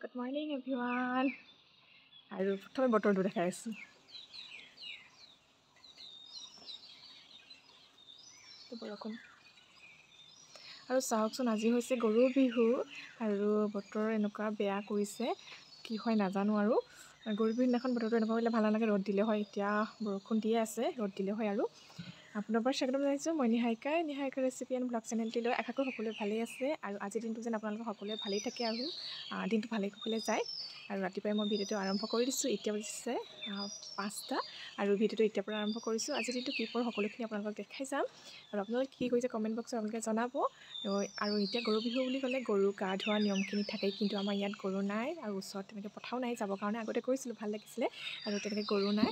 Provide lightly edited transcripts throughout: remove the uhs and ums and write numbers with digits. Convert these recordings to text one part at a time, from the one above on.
Good morning, everyone. আৰু প্ৰথমে বতৰটো দেখাই আছোঁ। বৰষুণ আৰু চাওকচোন, আজি হৈছে গৰু বিহু আৰু বতৰ এনেকুৱা বেয়া কৰিছে, কি হয় নাজানো। আৰু গৰু বিহুৰ দিনাখন বতৰটো এনেকুৱা হ'লে ভাল নালাগে। ৰ'দ দিলে হয়, এতিয়া বৰষুণ দিয়ে আছে, ৰ'দ দিলে হয়। আৰু আপোনাৰ পৰা স্বাগতম জনাইছোঁ। মই নিহাৰিকা ৰেচিপি এণ্ড ব্লগ চেনেলটিলৈ। আশা কৰোঁ সকলোৱে ভালেই আছে আৰু আজিৰ দিনটো যেন আপোনালোকৰ সকলোৱে ভালেই থাকে আৰু দিনটো ভালে কুশলে যায়। আৰু ৰাতিপুৱাই মই ভিডিঅ'টো আৰম্ভ কৰি দিছোঁ। এতিয়া বাজিছে 5টা আৰু ভিডিঅ'টো এতিয়াৰ পৰা আৰম্ভ কৰিছোঁ। আজিৰ দিনটো কি কৰোঁ সকলোখিনি আপোনালোকক দেখাই যাম আৰু আপোনালোকে কি কৰিছে কমেণ্ট বক্সত আপোনালোকে জনাব। আৰু এতিয়া গৰু বিহু বুলি ক'লে গৰু গা ধোৱা নিয়মখিনি থাকেই, কিন্তু আমাৰ ইয়াত গৰু নাই আৰু ওচৰত তেনেকৈ পথাও নাই যাবৰ কাৰণে। আগতে কৰিছিলোঁ, ভাল লাগিছিলে, আৰু তেনেকৈ গৰু নাই।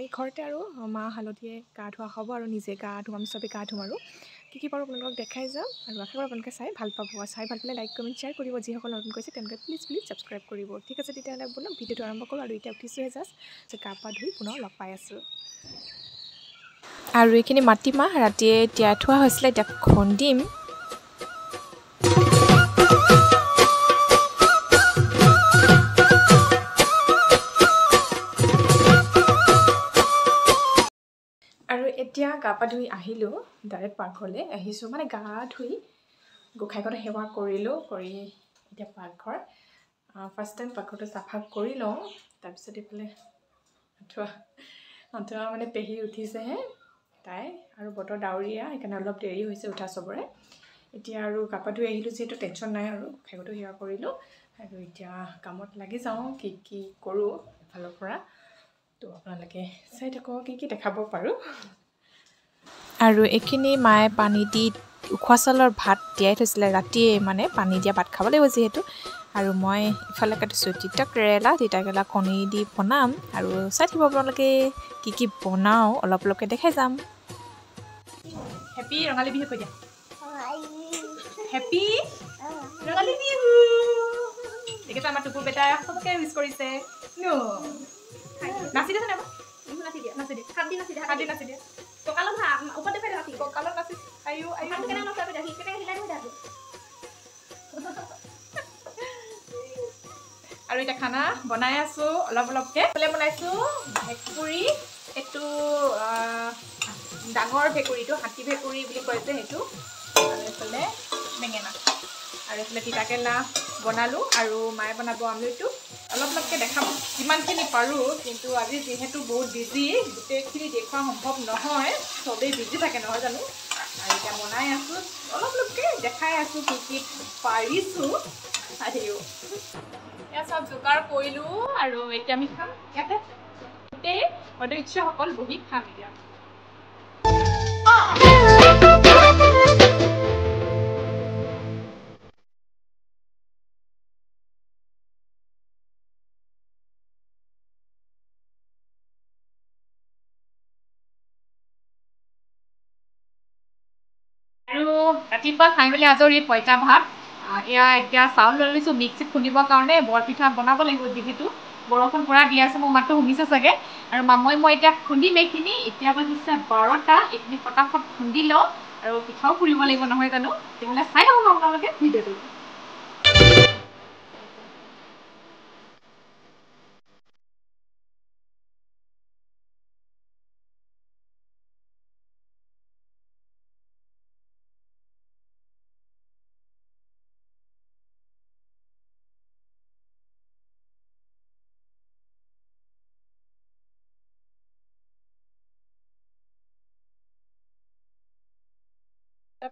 এই ঘৰতে আৰু মাহ হালধিয়ে গা ধোৱা হ'ব আৰু নিজে গা ধোওঁ, আমি চবেই গা ধোওঁ। আৰু কি পাৰোঁ আপোনালোকক দেখাই যাম আৰু আশা কৰোঁ আপোনালোকে চাই ভাল পাব। চাই ভাল পালে লাইক কমেণ্ট শ্বেয়াৰ কৰিব। যিসকল নতুন কৰিছে তেওঁলোকে প্লিজ ছাবস্ক্ৰাইব কৰিব। ঠিক আছে, তেতিয়াহ'লে ব'লক ভিডিঅ'টো আৰম্ভ কৰোঁ। আৰু এতিয়া উঠিছোঁহে জাষ্ট, গা পা ধুই পুনৰ লগ পাই আছোঁ। আৰু এইখিনি মাটিমাহ ৰাতিয়ে তিয়াই থোৱা হৈছিলে, এতিয়া খুন্দিম। আৰু এতিয়া গা পা ধুই আহিলোঁ, ডাইৰেক্ট পাকঘৰলৈ আহিছোঁ। মানে গা ধুই গোঁসাইঘৰত সেৱা কৰিলোঁ, কৰি এতিয়া পাকঘৰ ফাৰ্ষ্ট টাইম পাকঘৰটো চাফা কৰি লওঁ। তাৰপিছত এইফালে আঁঠুৱা মানে পেহী উঠিছেহে তাই, আৰু বতৰ ডাৱৰীয়া, সেইকাৰণে অলপ দেৰি হৈছে উঠা চবৰে। এতিয়া আৰু গা পা ধুই আহিলোঁ যিহেতু টেনশ্যন নাই, আৰু গোঁসাইঘৰতো সেৱা কৰিলোঁ। আৰু এতিয়া কামত লাগি যাওঁ, কি কৰোঁ এফালৰ পৰা। তো আপোনালোকে চাই থাকক কি দেখাব পাৰোঁ। আৰু এইখিনি মায়ে পানী দি উখোৱা চাউলৰ ভাত তিয়াই থৈছিলে ৰাতিয়ে, মানে পানী দিয়া ভাত খাব লাগিব যিহেতু। আৰু মই ইফালে কাটিছোঁ তিতা কেৰেলা কণী দি বনাম, আৰু চাই থাকিব আপোনালোকে কি বনাওঁ, অলপ অলপকৈ দেখাই যাম। হেপী ৰঙালী বিহু কৈ দিয়া। হেপী ৰঙালী বিহু। দেখিছা আমাৰ টুকুৰ বেটাই সবকে উইচ কৰিছে। নাচি দিয়া নাচি দিয়া নাচি দিয়া কাটি নাচি দিয়া কঁকালত ওপৰত দেখাই দিয়া, কঁকালত নাচি আয়ো কেনেকৈ নাচাবি দিয়া, কেনেকৈ হিলাই দিয়া। আৰু এতিয়া খানা বনাই আছোঁ অলপ অলপকৈ। বনাইছোঁ ভেকুৰী, এইটো ডাঙৰ ভেকুৰীটো হাতী ভেকুৰী বুলি কয় যে সেইটো, আৰু এইফালে বেঙেনা, আৰু এইফালে তিতাকেৰেলা বনালোঁ। আৰু মায়ে বনাব আমলৈটো। অলপ অলপকৈ দেখাম যিমানখিনি পাৰোঁ, কিন্তু আজি যিহেতু বহুত বিজি, গোটেইখিনি দেখুওৱা সম্ভৱ নহয়, চবেই বিজি থাকে নহয় জানো। আৰু এতিয়া বনাই আছোঁ, অলপ অলপকৈ দেখাই আছোঁ কি পাৰিছোঁ। আহিও এয়া চব যোগাৰ কৰিলোঁ, আৰু এতিয়া আমি খাম ইয়াতে। গোটেই সদস্যসকল বহি খাম এতিয়া। আৰু ৰাতিপুৱা খাই মেলি আজৰি পঁইতা ভাত। এয়া এতিয়া চাউল লৈ লৈছোঁ মিক্সিত খুন্দিবৰ কাৰণে, বৰপিঠা বনাব লাগিব যিহেতু। বৰষুণ পুৰা দি আছে, মোৰ মাতটো শুনিছে চাগে। আৰু মই এতিয়া খুন্দিম এইখিনি। এতিয়া বাজিছে 12টা, এইখিনি ফটাফট খুন্দি লওঁ, আৰু পিঠাও পুৰিব লাগিব নহয় জানো। তেতিয়াহ'লে চাই থাকক আপোনালোকে ভিডিঅ'টো।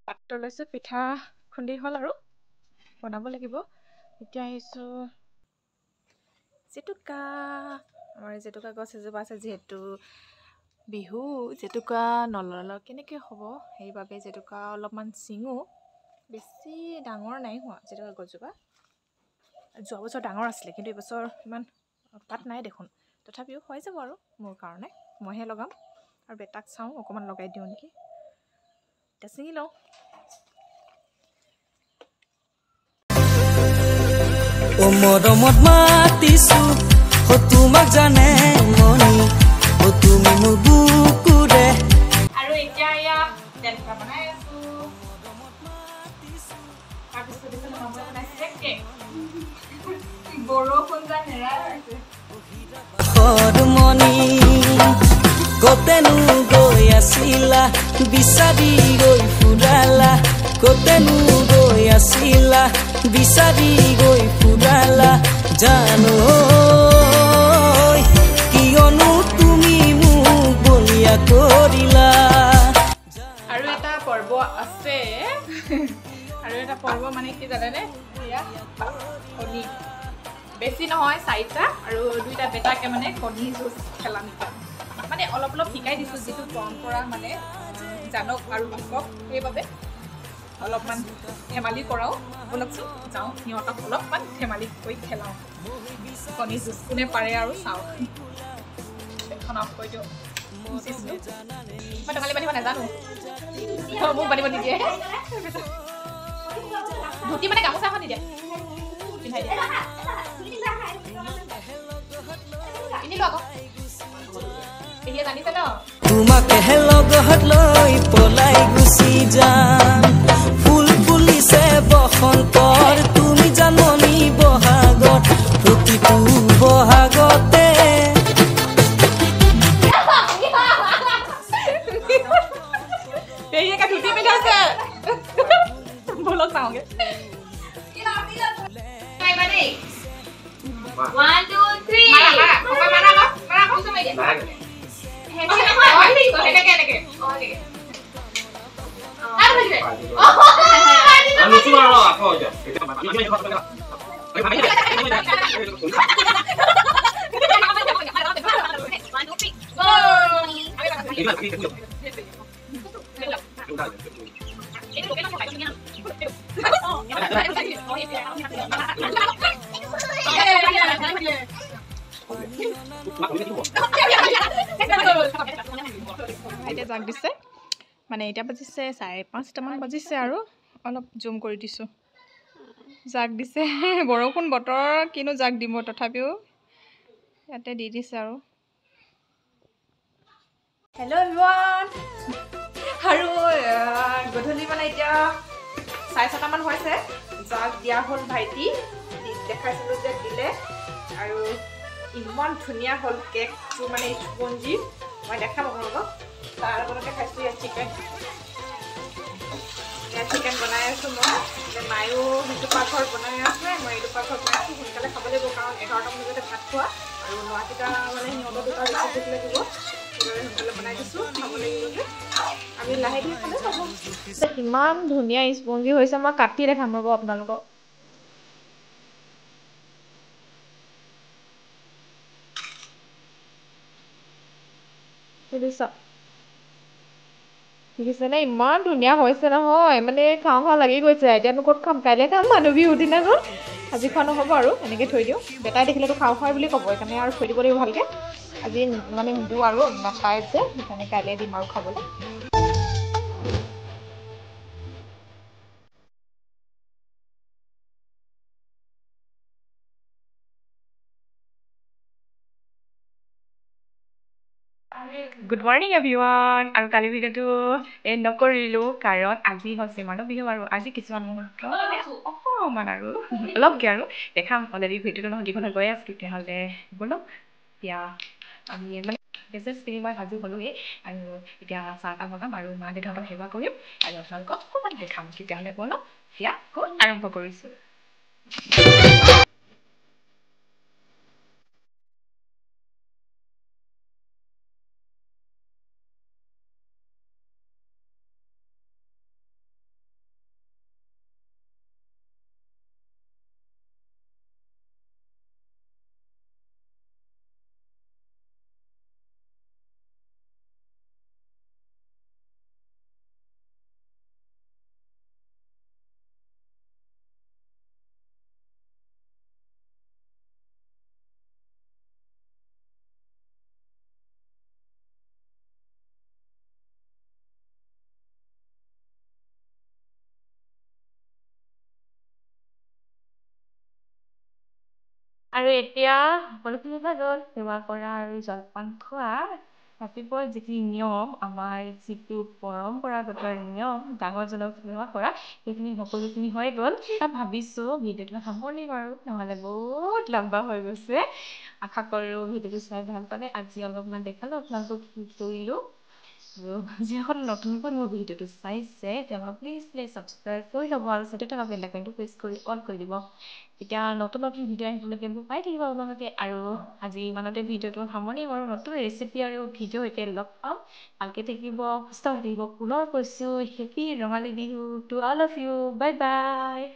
পাত্ৰ লৈছোঁ, পিঠা খুন্দি হ'ল আৰু বনাব লাগিব। এতিয়া আহিছোঁ জেতুকা। আমাৰ জেতুকা গছ এজোপা আছে, যিহেতু বিহু জেতুকা নল'লে কেনেকৈ হ'ব, সেইবাবে জেতুকা অলপমান ছিঙো। বেছি ডাঙৰ নাই হোৱা জেতুকা গছজোপা। যোৱা বছৰ ডাঙৰ আছিলে, কিন্তু এইবছৰ ইমান পাত নাই দেখোন। তথাপিও হৈ যাব আৰু মোৰ কাৰণে, মইহে লগাম। আৰু বেটাক চাওঁ অকণমান লগাই দিওঁ নেকি। এতিয়া ছিঙি লওঁ। মৰমত মাতিছোঁ তোমাক জানে মনি, তুমি মোৰ বুকুৰে। আৰু এতিয়া এয়া তেল পিঠা বনাই আছোঁ। তাৰপিছত বনাইছে কেক। বৰষুণ যাই হেৰাই হৈছে সদমনি কতেনো গৈ আছিলা বিচাৰি গৈ ফুৰালা কতেনো গৈ আছিলা বিচাৰি গৈ ফুৰালা জানো কিয়নো তুমি মোক বলিয়া কৰিলা আৰু এটা পৰ্ব আছে আৰু এটা পৰ্ব মানে কি জানেনে এয়া কণী বেছি নহয় 4টা আৰু 2টা বেটাকে মানে কণী যুঁজ খেলা নিকা মানে অলপ অলপ শিকাই দিছোঁ যিটো পৰম্পৰা মানে জানক আৰু শিকক সেইবাবে অলপমান ধেমালি কৰাও বলকচোন যাওঁ সিহঁতক অলপমান ধেমালি কৰি খেলাওঁ কণী যুঁজ কোনে পাৰে আৰু চাওঁ এখন অফ কৰি দিওঁ মই টঙালি বান্ধিব নাজানো মোক বান্ধিব নিদিয়ে ধুতি মানে গামোচা এখন নিদিয়ে পিন্ধাই দিয়ে পিন্ধিলো আকৌ পিন্ধিয়ে জানিছে ন তোমাকে লগত লৈ পলাই গুচি যাম ফুল ফুলিছে বসন্তৰ তুমি জাননি বহাগত প্ৰতিটো বহাগতে পেহীয়েকে ধুতি পিন্ধাইছে বলক চাওঁগে 1, 2, 3. এতিয়া জাক দিছে মানে এতিয়া বাজিছে 5:30মান বাজিছে আৰু অলপ জুম কৰি দিছোঁ জাক দিছে বৰষুণ বতৰ কিনো জাক দিব তথাপিও ইয়াতে দি দিছে আৰু হেল্ল' এভৰিৱান আৰু গধূলি মানে এতিয়া 6:30মান হৈছে জাক দিয়া হ'ল ভাইটি দেখাইছিলোঁ যে দিলে আৰু ইমান ধুনীয়া হ'ল কেকটো মানে স্পঞ্জি মই দেখাম আপোনালোকক তাৰ আগতে খাইছোঁ ইয়াত চিকেন বনাই আছোঁ মই মায়েও সেইটো পাকঘৰত বনাই আছে মই এইটো পাকঘৰত বনাইছোঁ সোনকালে খাব লাগিব কাৰণ 11টামান বজাতে ভাত খোৱা আৰু ল'ৰাকেইটা মানে সিহঁতৰ দুটা বেছি ভোক লাগিব সেইদৰে সোনকালে বনাই দিছোঁ খাব লাগিব যে আমি লাহে ধীৰে খালে পাব ইমান ধুনীয়া স্পঞ্জি হৈছে মই কাটি দেখাম ৰ'ব আপোনালোকক দেখিছেনে ইমান ধুনীয়া হৈছে নহয় মানে খাওঁ খাওঁ লাগি গৈছে এতিয়ানো ক'ত খাম কাইলৈ খাম মানুহ বিহুৰ দিনাখন আজি খোৱা নহ'ব আৰু এনেকৈ থৈ দিওঁ বেটাই দেখিলেতো খাওঁ খাওঁ বুলি ক'ব সেইকাৰণে আৰু থৈ দিব লাগিব ভালকৈ আজি মানে নিদিওঁ আৰু নাখায় যে সেইকাৰণে কাইলৈ দিম আৰু খাবলৈ গুড মৰ্ণিং এভৰিৱান আৰু কালি ভিডিঅ'টো এণ্ড নকৰিলোঁ কাৰণ আজি হৈছে মানুহ বিহু আৰু আজি কিছুমান মুহূৰ্ত অকণমান আৰু অলপকৈ আৰু দেখাম অলৰেডি ভিডিঅ'টো নহয় দীঘল হৈ গৈ আছে তেতিয়াহ'লে ব'লক এতিয়া আমি মানে মেছেজ পিনি মই সাজু হ'লোঁৱেই আৰু এতিয়া চাহ বনাম আৰু মা দেউতাহঁতক সেৱা কৰিম আৰু আপোনালোকক অকণমান দেখাম তেতিয়াহ'লে ব'লক এতিয়া আকৌ আৰম্ভ কৰিছোঁ আৰু এতিয়া সকলোখিনি ভাগত সেৱা কৰা আৰু জলপান খোৱা ৰাতিপুৱা যিখিনি নিয়ম, আমাৰ যিটো পৰম্পৰাগত নিয়ম ডাঙৰজনক সেৱা কৰা, সেইখিনি সকলোখিনি হৈ গ'ল। ভাবিছোঁ ভিডিঅ'টো সামৰণি মাৰোঁ, নহ'লে বহুত লম্বা হৈ গৈছে। আশা কৰোঁ ভিডিঅ'টো চাই ভাল পালে। আজি অলপমান দেখালোঁ আপোনালোকক কি কৰিলোঁ। আৰু যিসকল নতুনকৈ মোৰ ভিডিঅ'টো চাইছে তেওঁলোকে প্লিজ ছাবস্ক্ৰাইব কৰি ল'ব আৰু তাতে থকা বেল আইকনটো প্ৰেছ কৰি অন কৰি দিব। এতিয়া নতুন ভিডিঅ' আহিবলৈকে পাই থাকিব আপোনালোকে। আৰু আজি ইমানতে ভিডিঅ'টো সামৰণি মাৰোঁ। নতুন ৰেচিপি আৰু ভিডিঅ' সৈতে লগ পাম। ভালকৈ থাকিব, সুস্থ হৈ থাকিব। পুনৰ কৈছোঁ happy Rongali Bihu to all of you. Bye by.